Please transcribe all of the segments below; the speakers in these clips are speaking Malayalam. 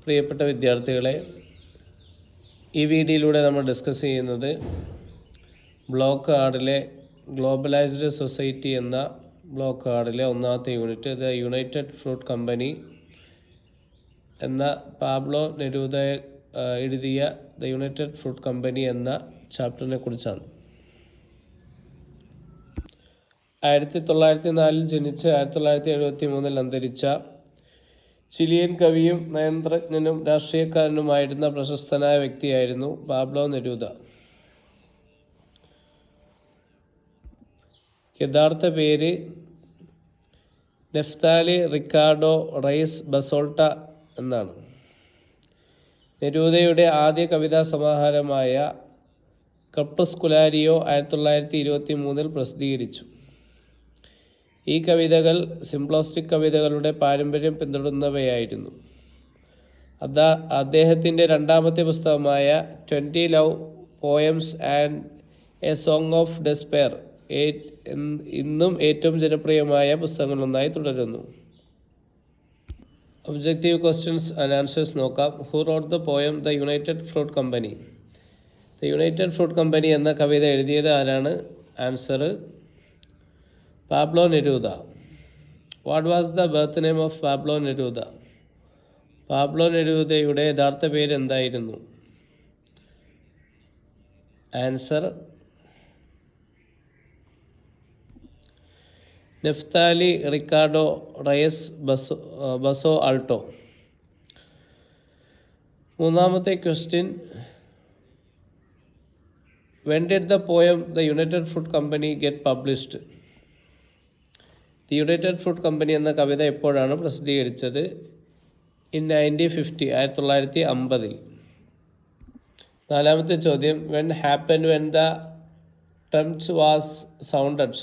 പ്രിയപ്പെട്ട വിദ്യാർത്ഥികളെ, ഈ വീഡിയോയിലൂടെ നമ്മൾ ഡിസ്കസ് ചെയ്യുന്നത് ബ്ലോക്ക് ആറിലെ ഗ്ലോബലൈസ്ഡ് സൊസൈറ്റി എന്ന ബ്ലോക്ക് ആറിലെ ഒന്നാമത്തെ unit the United Fruit Company എന്ന പാബ്ലോ നെരൂദ എഴുതിയ ദ യുണൈറ്റഡ് ഫ്രൂട്ട് കമ്പനി എന്ന ചാപ്റ്ററിനെ കുറിച്ചാണ്. 1904 ജനിച്ച് 1973 അന്തരിച്ച ചിലിയൻ കവിയും നയതന്ത്രജ്ഞനും രാഷ്ട്രീയക്കാരനുമായിരുന്ന പ്രശസ്തനായ വ്യക്തിയായിരുന്നു പാബ്ലോ നെരൂദ. യഥാർത്ഥ പേര് നെഫ്താലി റിക്കാർഡോ റൈസ് ബസോൾട്ട എന്നാണ്. നെരൂദയുടെ ആദ്യ കവിതാ സമാഹാരമായ ക്രെപ്പസ്കുലാരിയോ 1923 പ്രസിദ്ധീകരിച്ചു. ഈ കവിതകൾ സിംപ്ലോസ്റ്റിക് കവിതകളുടെ പാരമ്പര്യം പിന്തുടരുന്നവയായിരുന്നു. അദ്ദേഹത്തിൻ്റെ രണ്ടാമത്തെ പുസ്തകമായ 20 love poems and a song of despair ഇന്നും ഏറ്റവും ജനപ്രിയമായ പുസ്തകങ്ങളൊന്നായി തുടരുന്നു. ഒബ്ജക്റ്റീവ് ക്വസ്റ്റ്യൻസ് ആൻഡ് ആൻസേഴ്സ് നോക്കാം. Who wrote the poem the United Fruit Company? The United Fruit Company എന്ന കവിത എഴുതിയത് ആരാണ്? Answer Pablo Neruda. What was the birth name of Pablo Neruda? Pablo നെരൂദയുടെ യഥാർത്ഥ പേര് എന്തായിരുന്നു? Answer Neftali Ricardo Reyes Basoalto. മൂന്നാമത്തെ question, when did the poem The United Fruit Company get published? The United Fruit Company എന്ന കവിത എപ്പോഴാണ് പ്രസിദ്ധീകരിച്ചത്? In 1950. നാലാമത്തെ ചോദ്യം, when happened when the trumpet was sounded?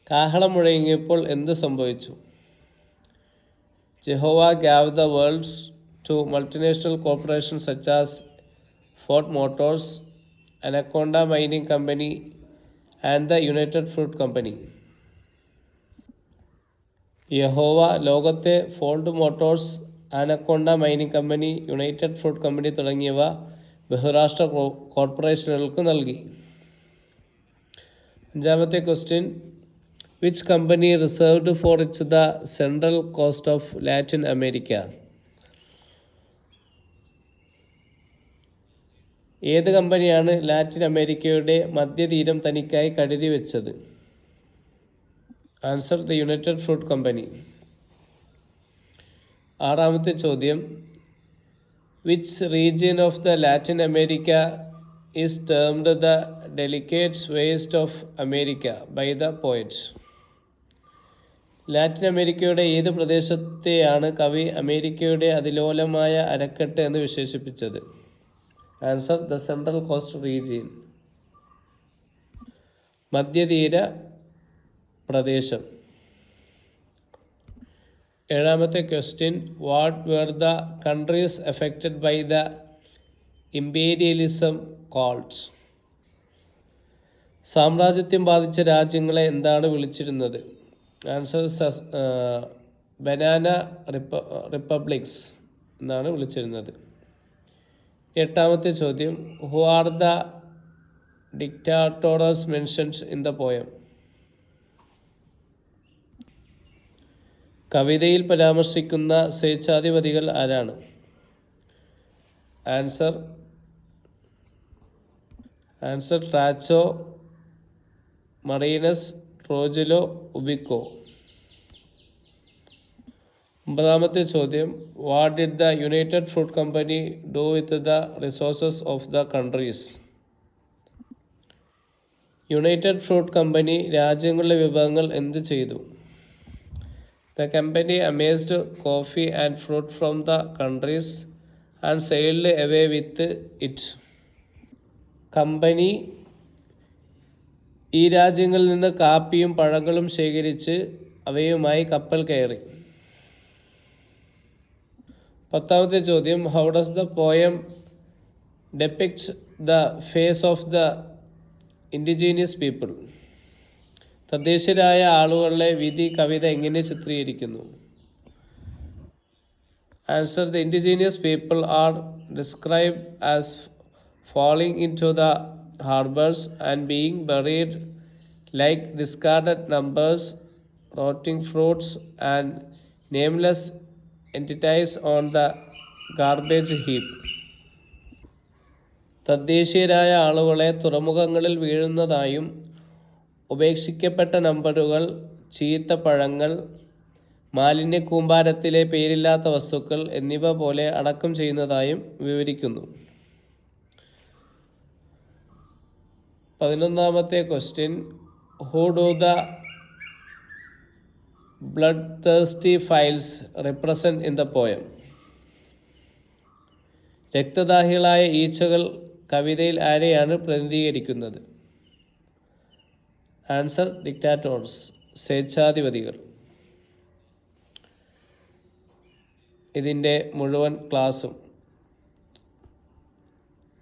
കാഹളം മുഴങ്ങിയപ്പോൾ എന്ത് സംഭവിച്ചു? Jehovah gave the world to multinational corporations such as Ford Motors, Anaconda Mining Company and the United Fruit Company. Jehovah ലോകത്തെ Ford Motors, Anaconda Mining Company, United Fruit Company തുടങ്ങിയവ ബഹുരാഷ്ട്ര കോർപ്പറേഷനുകൾക്ക് നൽകി. അഞ്ചാമത്തെ question, which company reserved for its the central coast of Latin America? ഏത് കമ്പനിയാണ് ലാറ്റിൻ അമേരിക്കയുടെ മധ്യതീരം തനിക്കായി കരുതി വെച്ചത്? Answer the United Fruit Company. ആറാമത്തെ ചോദ്യം, which region of the Latin America is termed the delicates waist of America by the poet? Latin അമേരിക്കയുടെ ഏത് പ്രദേശത്തെയാണ് കവി അമേരിക്കയുടെ അതിലോലമായ അരക്കെട്ട് എന്ന് വിശേഷിപ്പിച്ചത്? Answer the central coast region, മധ്യതീര പ്രദേശം. ഏഴാമത്തെ question, what were the countries affected by the imperialism called? സാമ്രാജ്യത്വം ബാധിച്ച രാജ്യങ്ങളെ എന്താണ് വിളിച്ചിരുന്നത്? ആൻസർ ബനാന റിപ്പബ്ലിക്സ് എന്നാണ് വിളിച്ചിരുന്നത്. എട്ടാമത്തെ ചോദ്യം, who are the dictators mentioned in the poem? കവിതയിൽ പരാമർശിക്കുന്ന സ്വേച്ഛാധിപതികൾ ആരാണ്? Answer Tacho, Martinez, Trujillo, Ubico. ഒമ്പതാമത്തെ ചോദ്യം, what did the United Fruit Company do with the resources of the countries? United Fruit Company രാജ്യങ്ങളുടെ വിഭവങ്ങൾ എന്ത് ചെയ്തു? The company amassed coffee and fruit from the countries and sailed away with it. Company ഈ രാജ്യങ്ങളിൽ നിന്ന് കാപ്പിയും പഴങ്ങളും ശേഖരിച്ച് അവയുമായി കപ്പൽ കയറി. പത്താമത്തെ ചോദ്യം, how does the poem depicts the face of the indigenous people? തദ്ദേശീയരായ ആളുകളുടെ വിധി കവിത എങ്ങനെ ചിത്രീകരിക്കുന്നു? Answer. The indigenous people are described as falling into the harbors and being buried like discarded numbers, rotting fruits, and nameless entities on the garbage heap. തദ്ദേശീയരായ ആളുകളെ തുറമുഖങ്ങളിൽ വീഴുന്നതായും ഉപേക്ഷിക്കപ്പെട്ട നമ്പറുകൾ, ചീത്ത പഴങ്ങൾ, മാലിന്യ കൂമ്പാരത്തിലെ പേരില്ലാത്ത വസ്തുക്കൾ എന്നിവ പോലെ അടക്കം ചെയ്യുന്നതായും വിവരിക്കുന്നു. 11ാമത്തെ question. Who do the bloodthirsty flies represent in the poem? രക്തദാഹികളായ ഈച്ചകൾ കവിതയിൽ ആരെയാണ് പ്രതിനിധീകരിക്കുന്നത്? ആൻസർ. ഡിക്റ്റാറ്റോർസ്, സ്വേച്ഛാധിപതികൾ. ഇതിൻ്റെ മുഴുവൻ ക്ലാസ്സും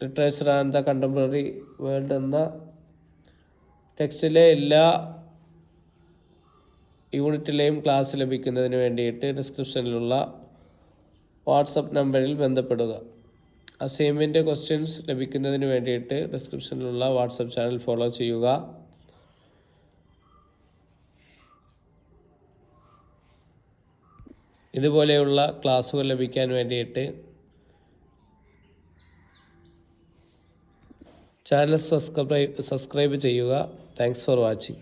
literature and the contemporary world എന്ന ടെക്സ്റ്റിലെ എല്ലാ യൂണിറ്റിലെയും ക്ലാസ് ലഭിക്കുന്നതിന് വേണ്ടിയിട്ട് ഡിസ്ക്രിപ്ഷനിലുള്ള വാട്സപ്പ് നമ്പറിൽ ബന്ധപ്പെടുക. അസൈൻമെൻറ്റ് ക്വസ്റ്റ്യൻസ് ലഭിക്കുന്നതിന് വേണ്ടിയിട്ട് ഡിസ്ക്രിപ്ഷനിലുള്ള വാട്സപ്പ് ചാനൽ ഫോളോ ചെയ്യുക. ഇതുപോലെയുള്ള ക്ലാസ്സുകൾ ലഭിക്കാൻ വേണ്ടിയിട്ട് ചാനൽ സബ്സ്ക്രൈബ് ചെയ്യുക. Thanks for watching.